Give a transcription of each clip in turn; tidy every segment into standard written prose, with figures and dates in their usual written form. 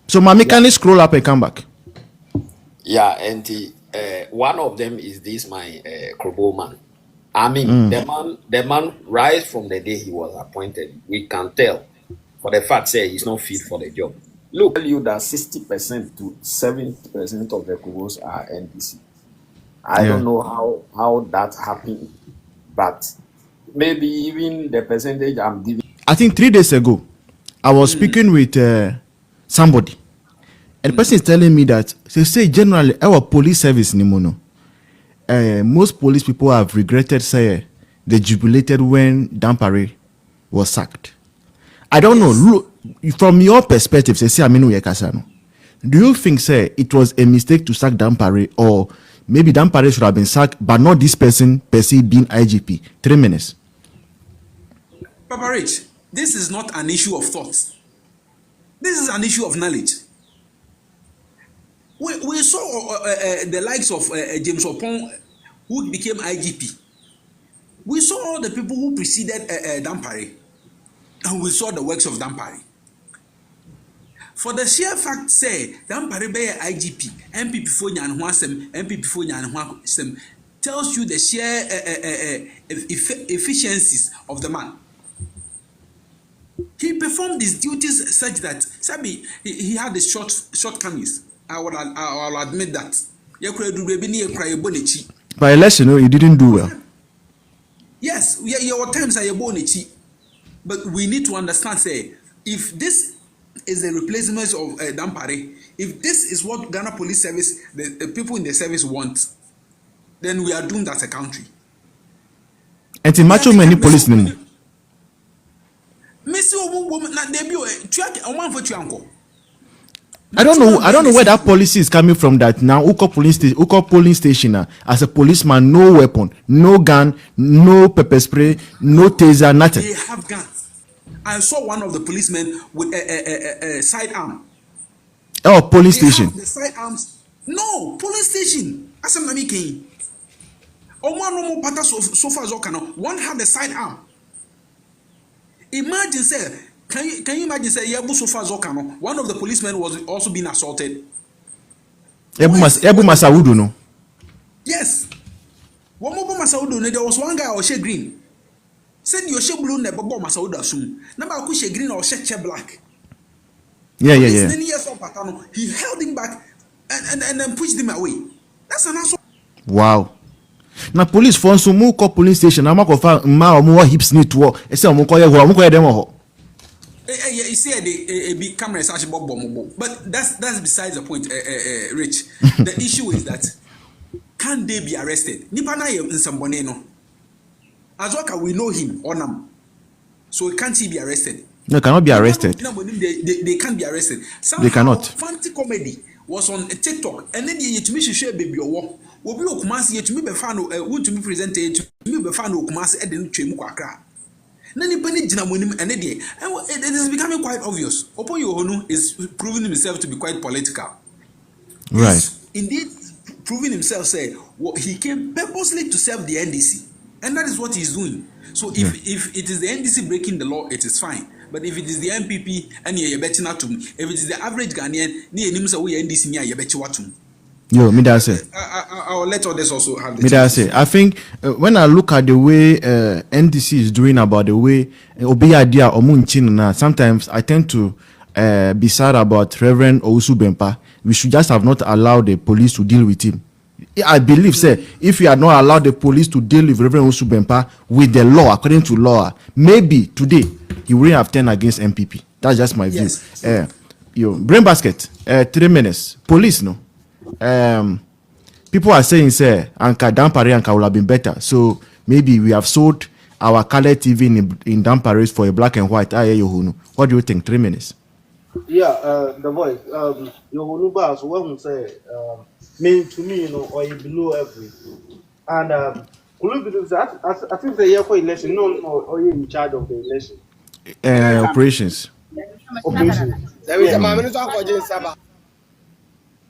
So my mechanic scroll up and come back. Yeah, and one of them is this my Krobo man. I mean, the man, right from the day he was appointed, we can tell for the fact say he's not fit for the job. Look, tell you that 60% to 70% of the Krobos are NDC. I don't know how that happened, but maybe even the percentage I'm giving. I think 3 days ago, I was speaking with somebody, and the person is telling me that they say generally our police service Nimono. Most police people have regretted say they jubilated when Dampare was sacked. I don't know. Look, from your perspective, say do you think say it was a mistake to sack Dampare, or maybe Dampare should have been sacked, but not this person per se being IGP? 3 minutes. Papa Rich, this is not an issue of thoughts. This is an issue of knowledge. We saw the likes of James Opon, who became IGP. We saw all the people who preceded Dampare, and we saw the works of Dampare. For the sheer fact, say Dampare be IGP, MPP for Nyanhuasem, MPP for Nyanhuasem, tells you the sheer efficiencies of the man. He performed his duties such that Sabi he had the shortcomings. I will admit that. By election, you didn't do well. Yes, your times are bonichi. But we need to understand, say, if this is the replacement of Dampare, if this is what Ghana Police Service, the people in the service want, then we are doomed as a country. And in macho many police name. I don't know where that policy is coming from. That now Uko polling station as a policeman, no weapon, no gun, no pepper spray, no taser, nothing. They have guns. I saw one of the policemen with a sidearm. Oh, police station. The sidearms. No, police station. Asam nami kei. One no pata so far zokano. One had the sidearm. Imagine, say, can you imagine, say, Yebu so far zokano. One of the policemen was also being assaulted. Yebu Masaudu, no? Yes. One more Masaudu, there was one guy Oshe green. Said Oshe blue never bomb Masaudu soon. Number Kushe green or Oshe black. Yeah. Many years of Patano, he held him back and then pushed him away. That's an assault. Wow. Now police phone so mu call police station. I'm going to ma more hips need to work. I say I'm going to them all. You see, a big camera is actually bomb. But that's besides the point, Rich. The issue is that can they be arrested? Nipana in Samboneno. As well, we know him or nam. So can't he be arrested? No, cannot be arrested. They can't be arrested. Somehow, they cannot. Fancy comedy was on TikTok, and then you to me share baby or what? Will be Okumasi yet to me be fan want to be presented to me be fan of Okumasi and then Chemukakra. Nani penny Jinamunim and it is becoming quite obvious. Opo Yohonu is proving himself to be quite political. Right. He's indeed proving himself, say he came purposely to serve the NDC, and that is what he's doing. So if it is the NDC breaking the law, it is fine. But if it is the MPP and you're betting at him, if it is the average Ghanaian, near him so we NDC near you bet you what him. Yo, me that say. I'll let others also have the. Me that say. I think when I look at the way NDC is doing about the way Obi idea Omunchin, sometimes I tend to be sad about Reverend Owusu Bempah. We should just have not allowed the police to deal with him. I believe, say, if we had not allowed the police to deal with Reverend Owusu Bempah with the law, according to law, maybe today he wouldn't have turned against MPP. That's just my view. Yes. Brain basket. 3 minutes. Police, no. People are saying, say, Anka Dampare Anka would have been better. So maybe we have sold our color TV in Dampare for a black and white. AYɛ Yohonu. What do you think? 3 minutes. Yeah, the voice. Yohonu Bas, one say, mean to me, or you below everything. And I think the year for election, no, or you in charge of the election. Operations. There is a moment for James Saba.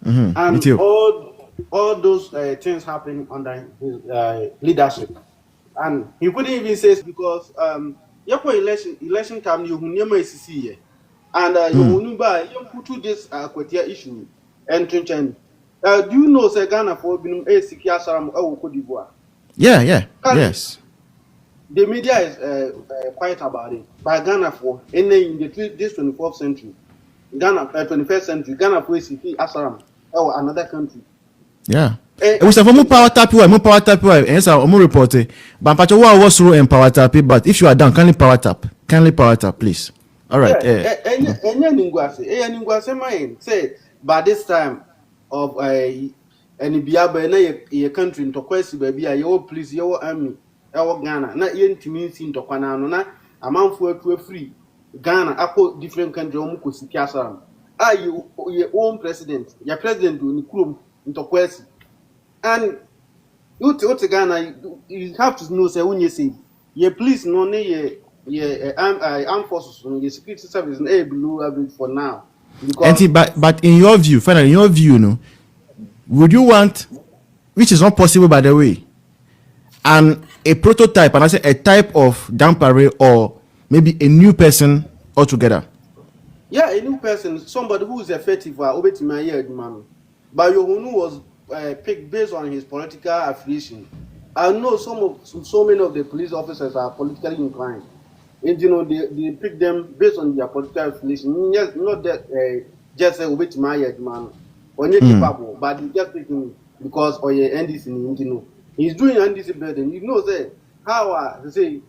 And all those things happen under his leadership, and he couldn't even say because election come you never see And Yohonu ba you put this Kwatia issue and Trinchan. Do you know say Ghana for binum Siki Asaram Cote d'Ivoire? Yeah. Yes. The media is quiet about it. By Ghana for in this 24th century, Ghana 21st century, Ghana for Siki Asaram or another country. Yeah. It was a power tap you, more power tap you, and yes, I'm more reported. But Pachawa was through and power tap, but if you are done, kindly power tap, please. All right. Say by this time of any biaba na country into question baby your police your army our Ghana na yentimi si ntokwana no na amanfo atu free Ghana akọ different country omu ko siki asaram your own president your president ni kurom ntokwasi and you to Ghana you have to know say when you say your police no ne armed forces your security service na below average for now because but in your view, finally, in your view, no, would you want, which is not possible by the way, and a prototype, and I say a type of Dampare or maybe a new person altogether? Yeah, a new person, somebody who is effective, but Yohonu was picked based on his political affiliation. I know so many of the police officers are politically inclined. And they pick them based on their political affiliation. Yes, not that just say obey to my man. When you capable, but they just picking because or your NDC, he's doing NDC better. You know, say how they say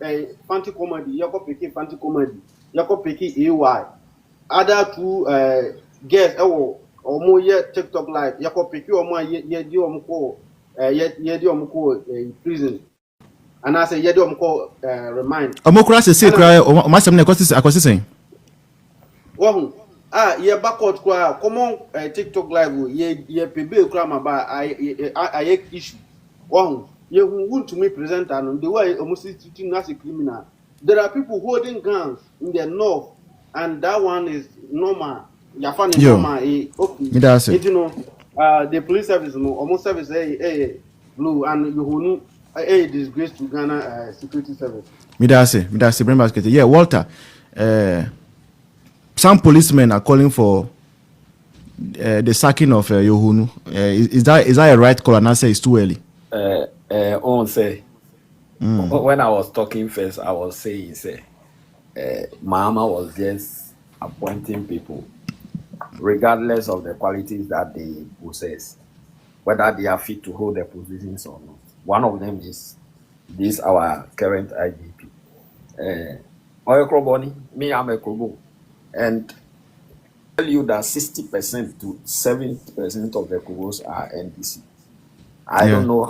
fancy comedy, you go pick fancy comedy, you go pick AY. Other two guests or more yet TikTok live, you go pick or more yet you prison. And I say, you call remind. Omokura say cry or masam ne saying. Well, yeah, backward cry. Come on, TikTok live. Yeah, PB crime about I issue. Well, you want to me present and the way almost treating as a criminal. There are people holding guns in the north, and that one is normal. You're finding normal. Okay, the police service, almost service, blue and Yohonu. A disgrace to Ghana security service. Midase, bring basket. Yeah, Walter. Some policemen are calling for the sacking of Yohonu. Is that a right call? And I say it's too early. On say when I was talking first, I was saying Mama was just appointing people, regardless of the qualities that they possess, whether they are fit to hold their positions or not. One of them is this our current IGP. Krobo, me, I'm a Krobo. And I tell you that 60% to 70% of the Krobos are NDC. I don't know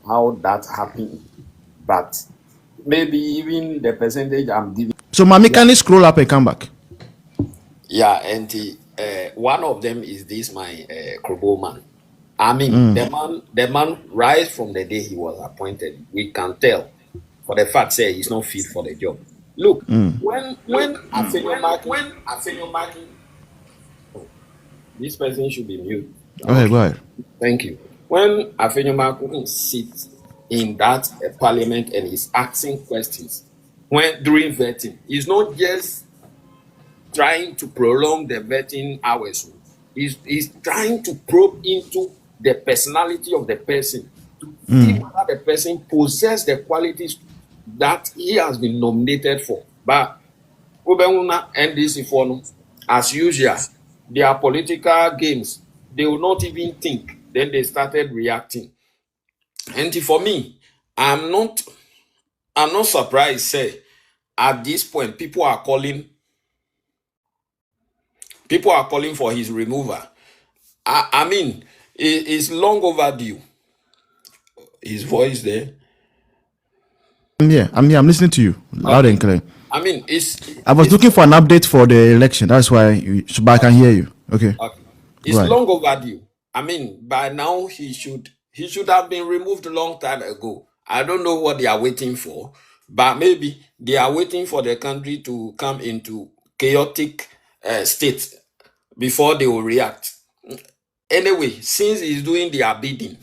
how that happened, but maybe even the percentage I'm giving. So, Mami, can you scroll up and come back? Yeah, and one of them is this my Krobo man. I mean, the man rise from the day he was appointed. We can tell for the fact say he's not fit for the job. Look, when this person should be mute. Okay, go ahead. Thank you. When Afenyomaku sits in that parliament and is asking questions during vetting, he's not just trying to prolong the vetting hours. He's trying to probe into the personality of the person to see whether the person possesses the qualities that he has been nominated for. But Ubenguna NDC for as usual, their political games, they will not even think. Then they started reacting. And for me, I'm not surprised, say, at this point, people are calling for his removal. I mean, it's long overdue. His voice there. I'm listening to you loud and clear. I mean, I was looking for an update for the election. That's why I can hear you. Okay. It's long overdue. I mean, by now he should have been removed a long time ago. I don't know what they are waiting for, but maybe they are waiting for the country to come into chaotic state before they will react. Anyway, since he's doing their bidding,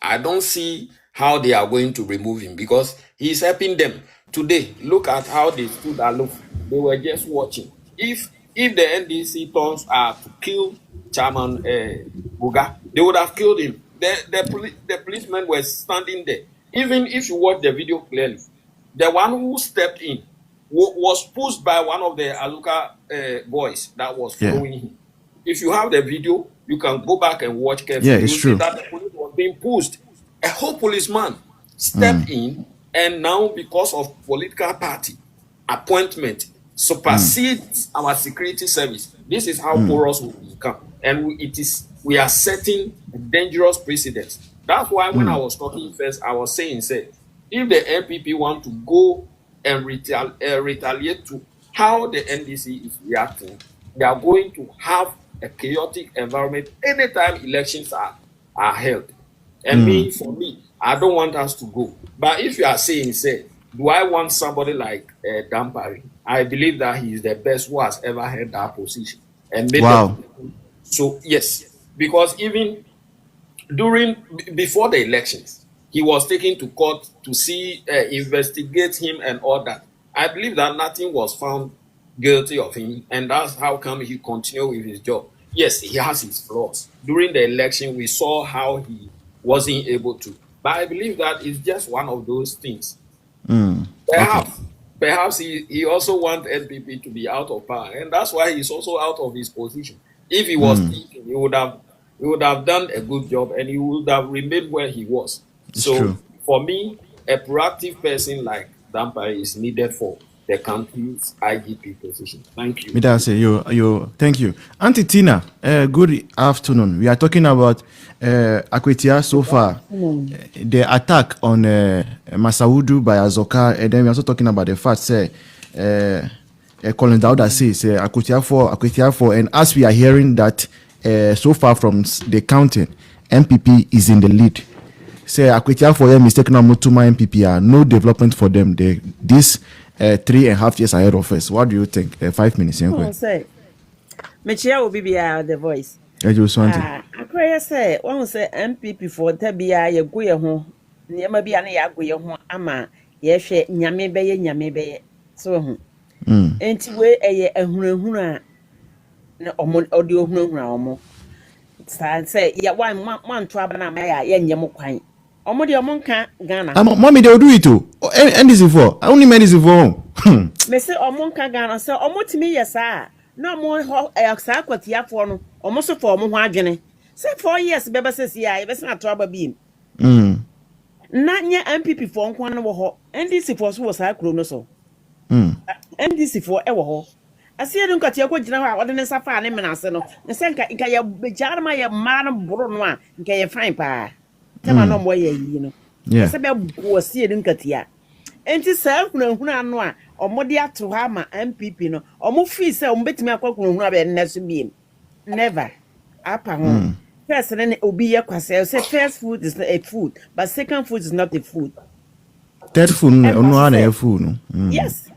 I don't see how they are going to remove him because he's helping them. Today, look at how they stood aloof. They were just watching. If if the NDC turns to kill Chairman Buga, they would have killed him. The policemen were standing there. Even if you watch the video clearly, the one who stepped in was pushed by one of the Aluka boys that was following him. If you have the video, you can go back and watch carefully. Yeah, it's true. That the police was being pushed. A whole policeman stepped in, and now because of political party appointment supersedes our security service. This is how porous we become, and we are setting a dangerous precedent. That's why when I was talking first, I was saying, if the NPP want to go and retaliate to how the NDC is reacting, they are going to have a chaotic environment anytime elections are held. And for me, I don't want us to go. But if you are saying, do I want somebody like Dampare? I believe that he is the best who has ever held that position. And so yes, because even before the elections, he was taken to court to investigate him and all that. I believe that nothing was found guilty of him, and that's how come he continued with his job. Yes, he has his flaws. During the election, we saw how he wasn't able to. But I believe that it's just one of those things. Perhaps he also wants NPP to be out of power, and that's why he's also out of his position. If he was thinking, he would have done a good job, and he would have remained where he was. It's true. For me, a proactive person like Dampare is needed for the country's IGP position. Thank you. Thank you. Auntie Tina, good afternoon. We are talking about Akwetia so far, the attack on Masaudu by Azoka, and then we are also talking about the fact Colin Dauda says Akwetia for, and as we are hearing that so far from the counting, MPP is in the lead. Say Akwetia for mistaken Mutuma MPP are no development for them. This 3.5 years ahead of us. What do you think? 5 minutes. Mechia will be the voice. I just want I say, one say MPP for Tabia, ye go your home. Near maybe an yago your home, ama, ye share Nyame so. Ain't way a huna audio huna. Say, ya one trouble, my yen yamoquine. Omodi omonka Ghana. Mommy, they'll do it too. And this is for. I only made this for. Me say omonka Ghana. So omotimi yesa. No more sa kwatia for no. Omoso for omo ho adwene. Say 4 years beba say ya e be na trouble beam. Na nya MPP for nko na wo ho. NDC for so sa kro no so. NDC for e wo ho. Asie dun kwatia ko gina ho a wode ne safa ne menase no. Ne se nka ya bejar ma ya ma no boro no a nka ye fine pa. Tema no mo ye yi no. Yeah. Se be go sie dun katia. Enti sa hunahuna anu a omode ato ha ma MPP no. Omo free say omo betimi akwakunahuna be nneso biem. Never. Apa ho. First then obi ye kwase say first food is a food, but second food is not a food. Third food no na food no. Yes.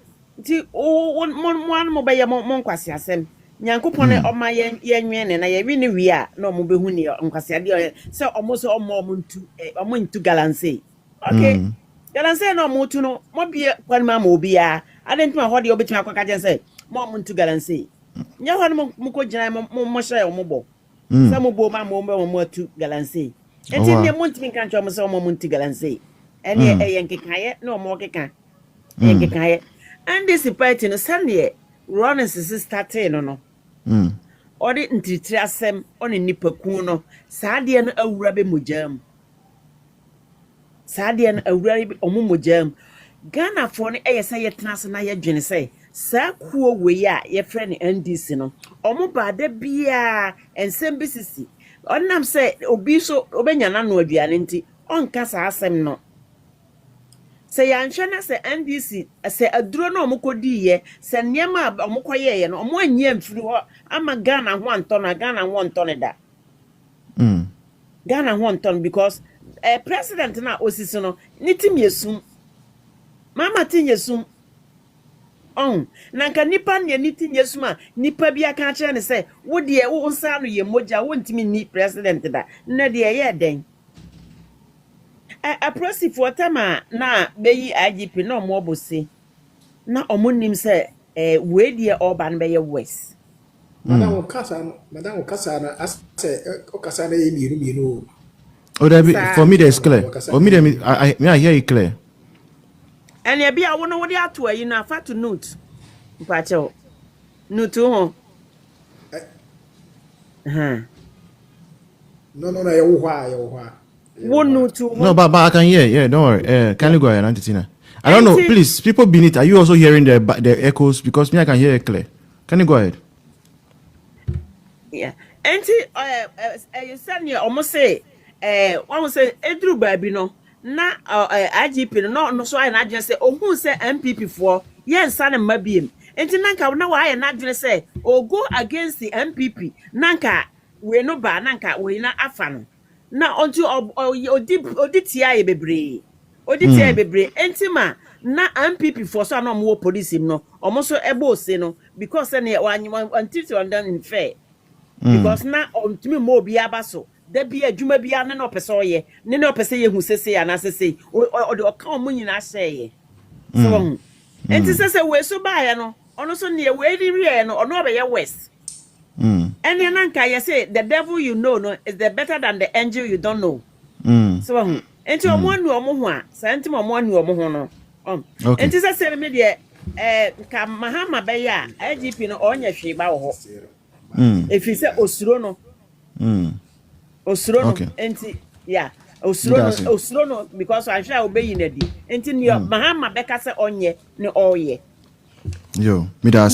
Ti one mo be ye mon kwase asem. Nyankopon oma ye nwene na ye wi ne wi a na omo behu ne nkwase ade say omo so omo ntu galanse. Okay. Galanse no omo tu no mo bie kwan ma obi a adentu ma hode obetumi akwaka je say mo omo ntu galanse. Nya ho no mo ko gina mo hye omo bo. Say mo bo ma mo tu galanse. Enti ne mo ntimi kan cho mo say omo ntu galanse. Ene ye nkekaye na omo keka. Ye nkekaye. And this party no Sunday running starting no. Odi ntitiri asem oni nipaku no saade no awura be mojam. Saade no awura be omo mojam. Ghana for no eyesa yetena na ye dwene say sa kuo we a ye frɛ ne NDC no. Omo baada bia ensem bisisi. Onam say obi so obenya na no aduane nti onka sa asem no. Say yanhwe say NDC say aduro no omukodi ye say niema omukoye ye no omo anya mfiri ho ama Ghana ho antona Ghana ho antone da Ghana ho antone because president na osisi no nitim yesum mama tin yesum nanka nipa ne nitim yesum a nipa bia ka kire ne say wo de wo nsa no ye moja wo ntimi ni president da na de ye den a process for time na beyi IGP no mo bose na omonim say we die urban be west Madam Okasana, as say Okasana, you know. Oh, that for me that's clear. For me, I hear it clear. And ya be I wonder what they are to you know fat to note. Pacho. No to No, why. one no to No, but I can hear. Yeah, don't worry. Can you go ahead, Auntie Tina? I don't know. Please, people beneath, are you also hearing the echoes? Because me, I can hear it clear. Can you go ahead? yeah. And you said you almost say one say Edru baby no na IGP no so I na just say oh who say MPP for yes son and mabiem. And nanka na why na just say oh go against the MPP nanka we no ba nanka we na afa no na onto odi tia bebre odi tia bebre entima na MPP for so na mo police him no almost ebo say no because na until on in fair because na to me mo bi abaso da bi adwuma bi ane na opese oye ne na opese ye hu sese ana sese o de oka o munyina hye so enti sese we so ba ye no ono so ne we ri ri no ono be ye west and then nanka you say the devil you know no is the better than the angel you don't know so enti omo anu omo ho a sa enti omo anu omo ho no enti sese me de ka mahama be ya IGP no onya hwe ba wo ho if you say osuro no enti yeah osuro no because I shall obey in edi enti ni mahama beka say onye ne oye yo me da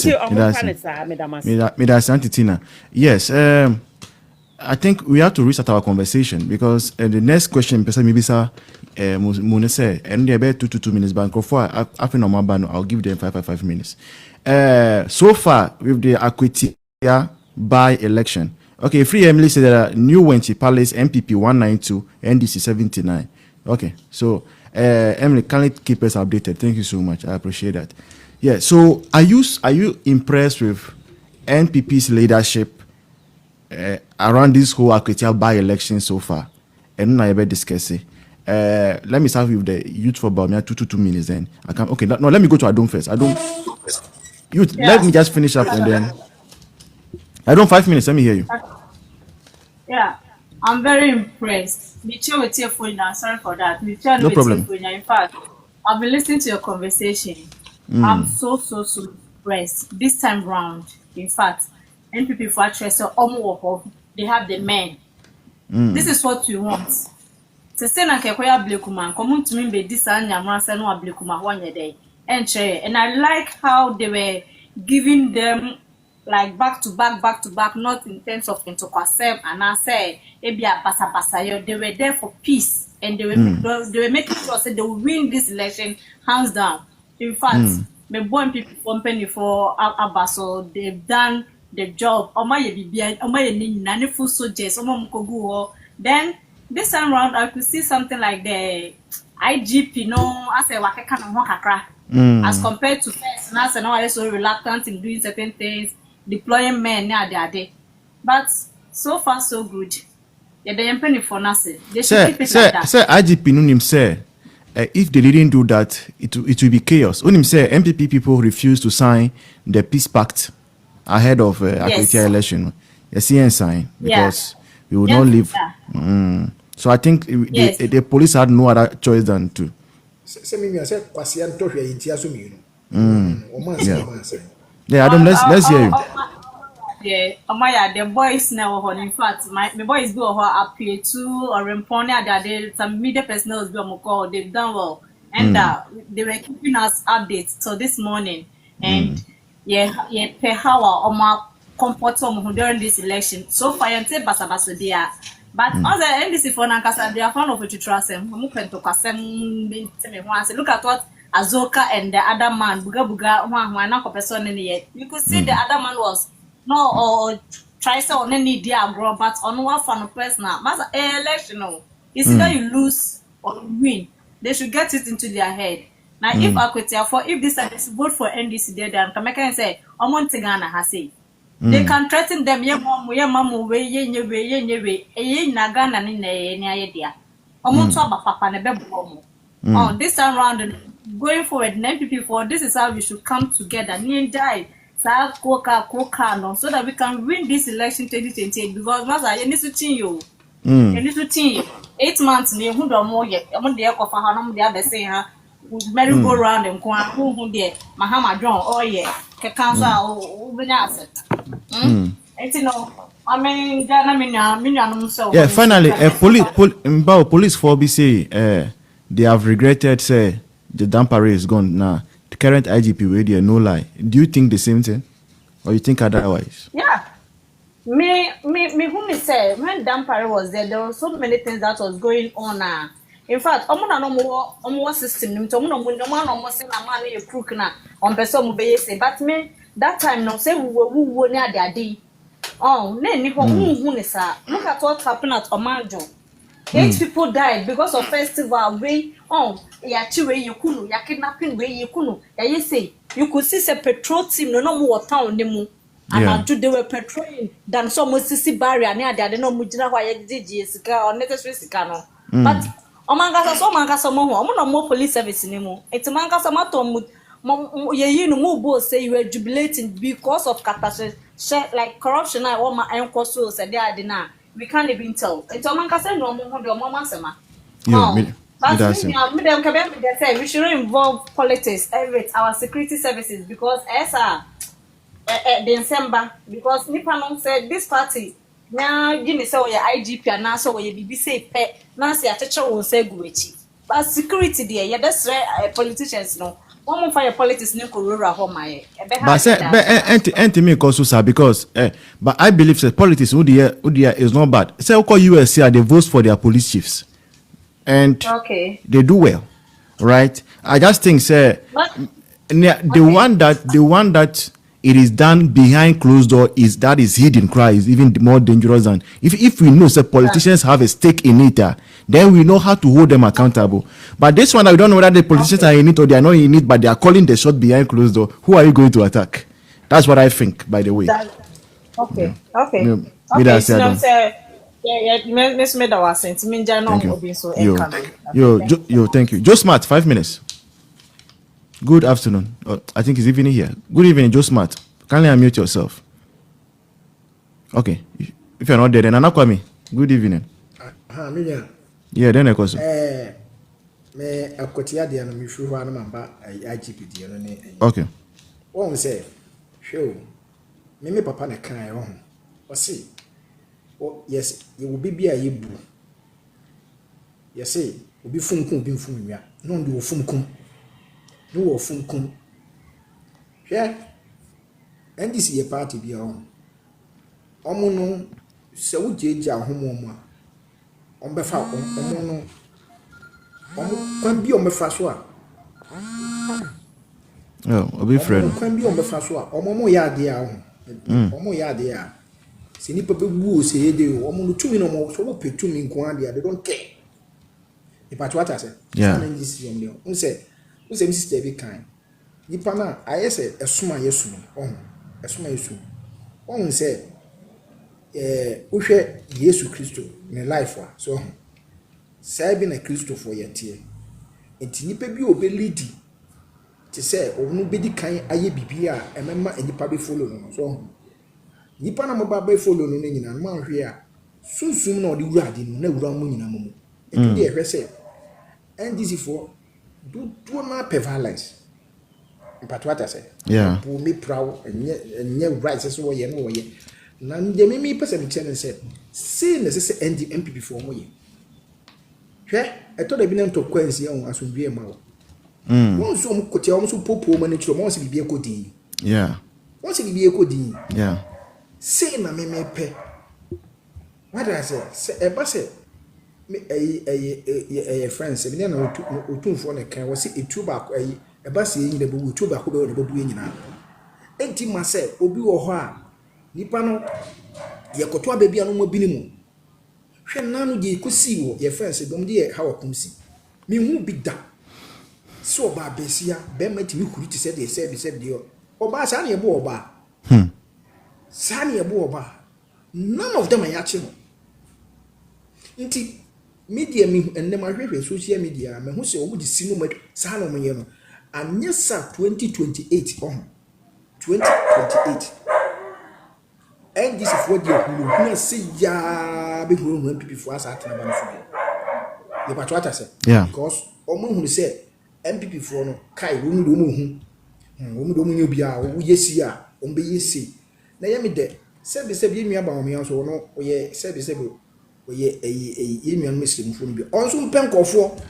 Auntie Tina. Yes, I think we have to restart our conversation because the next question person maybe sir mo say and they be 2 minutes bank for after normal ban I'll give them 5 minutes. So far with the Akwetia by election. Okay, Free Emily said that New Wenchi Palace MPP 192, NDC 79. Okay, so Emily, can you keep us updated? Thank you so much. I appreciate that. Yeah, so are you impressed with NPP's leadership around this whole Akwetia by election so far? And now I better discuss it. Let me start with the youth for about 2 minutes then. I can okay, no, let me go to Adom first. Youth, let me just finish up and then I don't 5 minutes. Let me hear you. Yeah, I'm very impressed. Sorry for that. No problem. In fact, I've been listening to your conversation. I'm so impressed. This time round, in fact, NPP for so they have the men. This is what we want. To say na kekoya blekuma, come to me be this anyamra se no blekuma one day. And I like how they were giving them like back to back, not in terms of interquasem and I say ebia basa they were there for peace and they were making sure that they will win this election hands down. In fact, me born people company for Abaso, they've done the job. Omaye bibia, omaye ni nani full soldiers, omamukogu. Then this time round I could see something like the IGP no I say wakeka no kakra. As compared to first, now I are so reluctant in doing certain things, deploying men now they are. But so far so good. Yeah, they are for nothing. They should keep it like that. Sir, IGP Nunim say if they didn't do that, it will be chaos. Unim say MPP people refuse to sign the peace pact ahead of Akwetia election. Yes, he sign because we will not leave. So I think the police had no other choice than to. Yeah, Adam, let's hear you. Yeah, the boys now. In fact, my boys go appear to or Remponia that some media personnel call. They've done well, and they were keeping us updates. So this morning, and per hour or more comfort during this election. So far, I'm saying basa there. But other NDC for Nankasa, they are found of to trust them. Look at what Azoka and the other man, Buga, person in yet. You could see the other man was no or try so on any dear bro, but on one for personal. Master election, it's either you lose or win. They should get it into their head. Now, if Akwetia if this vote for NDC, they can make and say, I'm on Tigana has said. They can threaten them, ye mamu, ye nagana in a idea. Papa never. Oh, this time round, going forward, NPP for this is how we should come together. Near die. no, so that we can win this election 2028 because master you need to change you. Mm. You need to change 8 months near who don't more yet. I'm there for Hanum the other saying her merry go round and go who there Mahama John oh yeah cancer or asset. It's no I mean yeah, finally police for BC they have regretted say the Dampare is gone now. The current IGP radio no lie. Do you think the same thing? Or you think otherwise? Yeah. Me who me say when Dampare was there were so many things that was going on in fact no more system no say na man e crook na on person mo be say but me that time no say we near their oh na ni ho who ne sa look at what happened at Omanjo. 8 people died because of festival way ya chiwe yekunu ya kidnapping way yekunu ya say you could see a patrol team no more town nemu and they were patrolling than some sisi barrier near there no mujina kwa ya DJ sika or necessary sika no but omanga so mo no more police service nemu etimanga so mato ye no mo bo say you were jubilating because of catastrophe like corruption and all my encoso said they na we can't even tell etimanga say no mo do mo masema but we shouldn't involve politics with our security services because December because Nippon said this party now give me say IGP and now so we be say pet now say a won't say guechi but security there yeah that's right politicians no one more fire politics no rural home my but say but me also because but I believe that politics is not bad say USC they vote for their police chiefs and they do well right I just think say the one that it is done behind closed door is hidden cry is even more dangerous than if we know that politicians have a stake in it, then we know how to hold them accountable. But this one, we don't know whether the politicians are in it or they are not in it, but they are calling the shot behind closed door. Who are you going to attack? That's what I think, by the way. Okay. Thank you. Joe Smart, 5 minutes. Good afternoon. I think it's evening here. Good evening, Joe Smart. Kindly unmute yourself. Okay. If you're not there, then Anakwami. Good evening. Yeah, then I call me akotia de no me huru ho no mamba IGP de no ne. Okay. Won say, "Show. Me papa na kan ho." O say, "Oh, yes, you will be a yebu." Yes, say, "Obi funkum bi fun nwia." No ndo funkum. No wo funkum. Hwe. And this ye party bi on. Omo no se wo jeje ahomo mo a. Ombefa omo no. Omo kwan bi ombefa so a. Obi friend. Kwan bi ombefa so a. Omo mo ya de a ho. Omo ya de a. Se nipa be bu o se ye de o. Omo no tumi no mo so wo petumi nko ade a they don't care. Ipa twata se. Yeah. This yom ne. Unse sister be kind. Nipa na ayese esuma yesu no. Esuma yesu. On say uhwe Yesu Kristo ne life wa so say be na Kristo for yetie enti nipa bi obe lead ti say onu be di kan aye bibia emema enipa be follow no so nipa na mo ba be follow no nyina no manhwe a sunsum na odi wurade no na wura mo nyina mo enti de ehwe say NDC for do na prevalence but what I say yeah bu me proud enye right so wo ye no wo ye na ndem me person channel say na say NDMP before mo ye hwe eto da bi na to kwansi on asomdue ma wo won so mo kotia won so popo ma ne tro mo se bibie kodi yeah won se bibie kodi yeah say na me pe what I say e ba say me friends me na otumfo na kan wo se etu ba ko e ba se yin da bu etu ba ko be bu nyina enti ma say obi wo ho a nipa no ye koto ababia no mo binimu hwe nanu de kosi wo ye friends dom de ha wakumsi me hu bi da so ba besia be mati mi kuri ti se de se de oba sa na ye bo oba sa na ye bo oba none of them are yachi no nti media mi enema hwehwe social media me hu se obu di sinu sa na mo ye no anya sa 2028 2028 NDC for the who say ya be who MPP for us at na the patriots say because omo who say MPP for no kai wo mu do mu hu bia wo yesi a o be yesi na ye me de se bi nua ba o me so no o ye se bi o ye ye nua muslim fo no bi on so pen kofo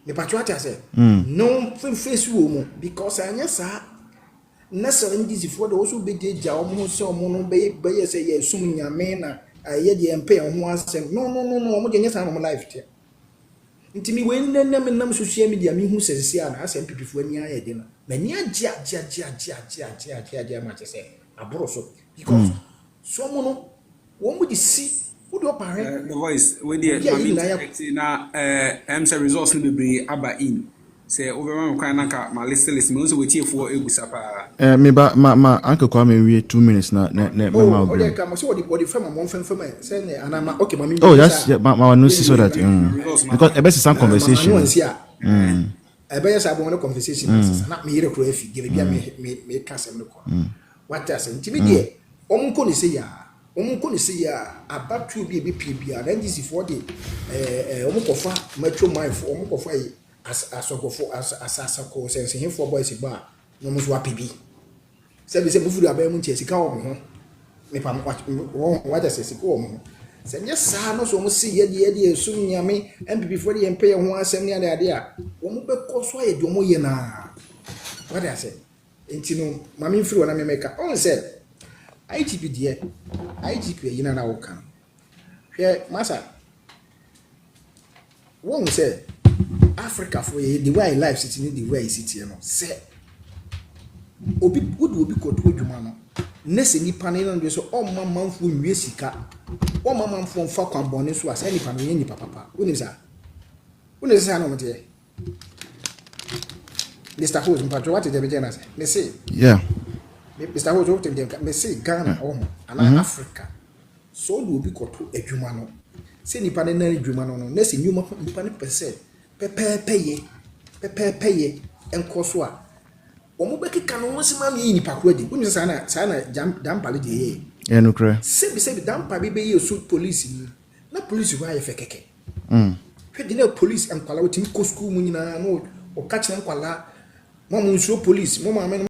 the patriots say no face wo mu because anya sa nasa ndisi for the also be deja omo se omo no be say ye sum nyame na ye de empe ho asem no omo de nyesa no life tie ntimi we nam social media mi hu sesese ana asem pipifu ani aye de na ni agia ma chese aboro so because so omo no wo mu di si wo do parent the voice we dey na say results no be aba in say overall kan naka ma list me so we tie for egusa pa me ba ma uncle Kwame we 2 minutes na me ma o dey come so what the fam mo fam say na ana okay ma me oh that's ma no see so that because e be some conversation e be say bon conversation na me yere kro afi give bia me ka sem no ko what else ntimi de omo ko ni say ya abatu bi bia na ndisi for the omo kofa macho mind for omo kofa yi asasako sense him for boys ba no mo so apibi se be se bufu da ba mu ntia sika wo ho me pa what say sika wo ho se nya sa no so mo si ye esum nyame MPP for the empe ho asem ne ade a wo mo be koso ye de mo ye na what I say enti no mami mfiri wona me meka on say IGP yi na wo kan hwe masa won say Africa for the way life sitting the way city no say obi ko to adwuma no nese nipa ne no so o mamamfo nwie sika o mamamfo mfa kwabone so asa nipa no ye nipa papa woni sa no mte Mr. Hood mpatro what dey be na say me say yeah Mr. Hood what dey me say Ghana ana Africa so do obi ko to adwuma no say nipa ne na adwuma no nese nyuma nipa ne pese pepeye enkoso a omo bekika no wonsima me ni pakro di woni sa na Dampare de ye no kra sebi Dampare be ye so police ni na police wa ye fekeke hwe di na police enkwala wetin ko school mu nyina no o ka kire enkwala mo nso police mo ma